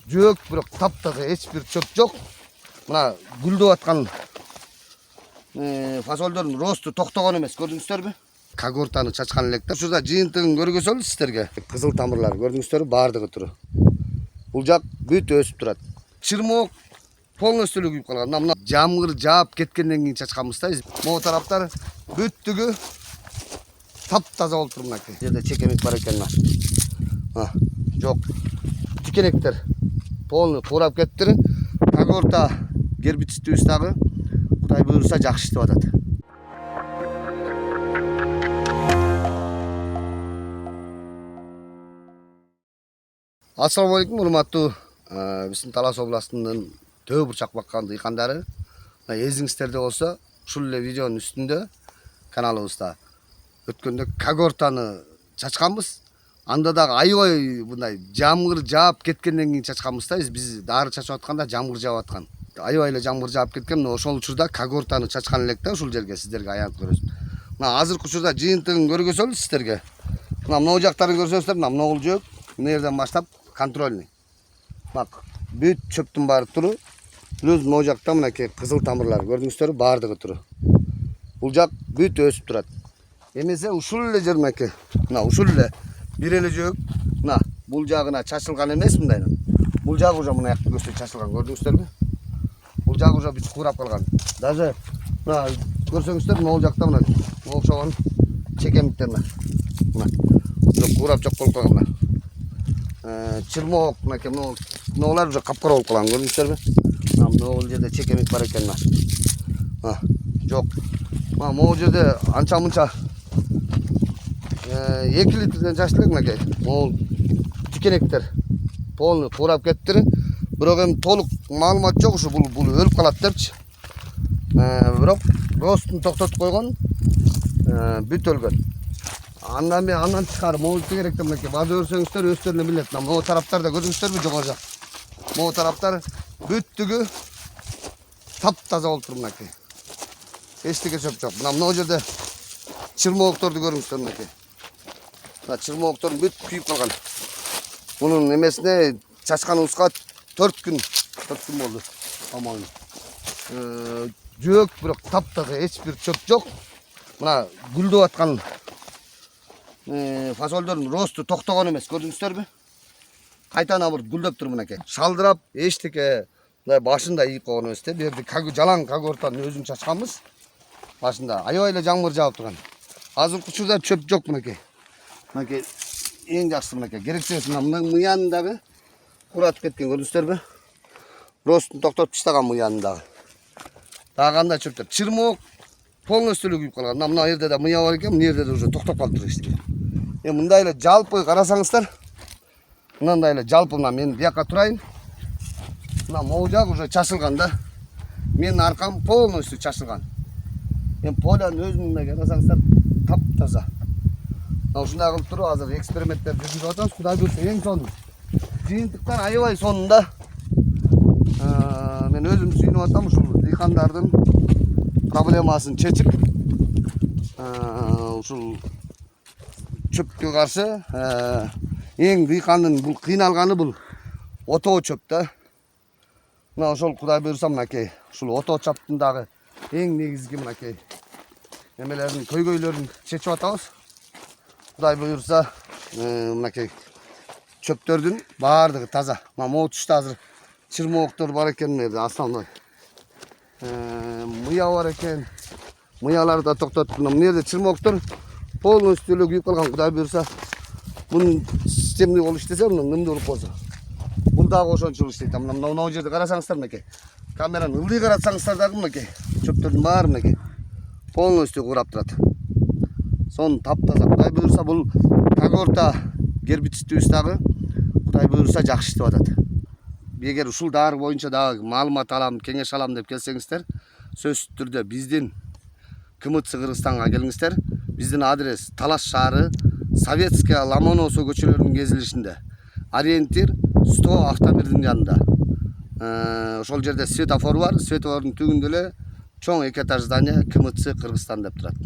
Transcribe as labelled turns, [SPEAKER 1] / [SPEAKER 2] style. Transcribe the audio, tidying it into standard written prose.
[SPEAKER 1] жөөк, бирок таптаза эч бир чөп жок. Мына гүлдөп аткан фасолдордун росту токтогон эмес, көрдүңүздөрбү? Кагортаны чачкан элек да. Ушурда жыйынтыгын көргөзөлү сиздерге. Кызыл тамырлар көрдүңүздөрбү? Баардыгы туру. Бул жак бүт өсүп турат. Чырмоок полностью күйүп калган. Мына жамгыр жаап кеткенден кийин чачканбыз да. Могу тараптар бүттүгү таптаза болуп тур мынакей. Жерде чекемик бар экен мына. Жок. Тикенектер полный курап кетиптир. Кагорта гербицидибиз дагы Кудай буйруса жакшы иштеп атат. Ассаламу алейкум, урматтуу биздин Талас областынын Төө бурчак баккан дыйкандары. Эзиңиздерде болсо, ушул эле видеонун үстүндө каналыбызда өткөндө кагортаны чачканбыз. Анда дагы аябай мындай жамгыр жаап кеткенден кийин чачканбыз да. Биз дары чачып атканда жамгыр жаап аткан. Аябай эле жамгыр жаап кеткен. Ошол учурда кагортаны чачкан элек да, ушул жерге сиздерге аянтып көрөбүз. Мына азыркы учурда жыйынтыгын көргөзөлү сиздерге. Мына могу жактарын көрсөңүздөр, мына могул жөөк, мына жерден баштап контрольный. Бак, бүт чөптүн баары туру. Плюс могу жакта мынакей кызыл тамырлар көрдүңүздөрбү? Баардыгы туру. Бул жак бүт өсүп турат. Эмесе ушул эле жер мынакей. Мына ушул эле бир эле жөөк. Мына бул жагына чачылган эмес мындай. Бул жагы уже мына жакта көстө чачылган, көрдүңүздөрбү? Бул жагы уже бүт курап калган. Даже мына көрсөңүздөр, могул жакта мына окшогон чекемиктер мына. Мына курап жок болуп калган мына. Чырмоок мынакей мыналар уже капкара болуп калган, көрдүңүздөрбү? Мына могул жерде чекемик бар экен мына. Жок. Мына могул жерде анча мынча 2 литрден чачты элек мынакей. Могул тикенектер полный курап кетиптир. Бирок эми толук маалымат жок, ушу бул өлүп калат депчи. Бирок ростун токтотуп койгон, бүт өлгөн. Андан тышкары могул тигеректер мынакей. Базы көрсөңүздөр өздөрүнө билет. Могу тараптарда көрдүңүздөрбү жогору жак? Могу тараптар бүттүгү таптаза болуп тур мынакей. Эчтеке чөп жок. Мына жерде чырмоокторду көрүңүздөр мынакей. Мына чырмооктор бүт күйүп калган. Мунун эмесине чачканыбызга 4 күн болду. Аман. Жөөк, бирок таптаза эч бир чөп жок. Мына гүлдөп аткан фасолдордун росту токтогон эмес, көрдүңүздөрбү? Кайтан абыр гүлдөп тур мынакей. Шалдырап эчтеке мындай башында ийип койгон эмес да. Бу жерде жалаң кагортанын өзүн чачканбыз. Башында аябай эле жамгыр жаап турган. Азыркы учурда чөп жок мынакей. Мынакей эң жакшысы мынакей. Керексиз мына мыянын дагы куратып кеткен, көрдүңүздөрбү? Ростун токтотуп таштаган мыянын дагы. Дагы кандай чөптөр? Чырмоок полностью күйүп калган. Мына жерде да мыя бар экен, мына жерде да уже токтоп калыптыр эчтеке. Мындай эле жалпы карасаңыздар, мындай эле жалпы мына мен бияка турайын. Мына могу жак уже чачылган да. Менин аркам полностью чачылган. Полянын өзүн мына карасаңыздар таптаза. Ушундай кылып туруп азыр эксперименттер жүргүзүп атабыз. Кудай буйруса эң сонун. Жыйынтыктар аябай сонунда. Мен өзүм сүйүнүп атам ушул дыйкандардын проблемасын чечип, ушул чөпкө каршы эң дыйкандын бул кыйналганы бул отоо чөп да. Мына ошол Кудай буйруса мынакей ушул отоо чаптын дагы эң негизги мынакей эмелерин, көйгөйлөрүн чечип атабыз. Кудай буйруса мынакей чөптөрдүн баардыгы таза. Мына могу тушта азыр чырмооктор бар экен мына основной. Мыя бар экен. Мыяларды да токтотуп, мына жерде чырмооктор полностью эле күйүп калган. Кудай буйруса мунун системный болуп иштесе, мына нымдуу болуп калса. Бул дагы ошончолук иштейт. Мына жерде карасаңыздар мынакей. Камераны ылдый каратсаңыздар дагы мынакей чөптөрдүн баары мынакей полностью курап турат. Сон таптаза. Кудай буйруса бул кагорта гербицидибиз дагы Кудай буйруса жакшы иштеп атат. Эгер ушул дары боюнча дагы маалымат алам, кеңеш алам деп келсеңиздер, сөзсүз түрдө биздин КМЦ Кыргызстанга келиңиздер. Биздин адрес Талас шаары, Советская, Ломоносов көчөлөрүнүн кезилишинде. Ориентир 100 автомобилдин жанында. Ошол жерде светофор бар. Светофордун түбүндө эле чоң 2 этаж здание КМЦ Кыргызстан деп турат.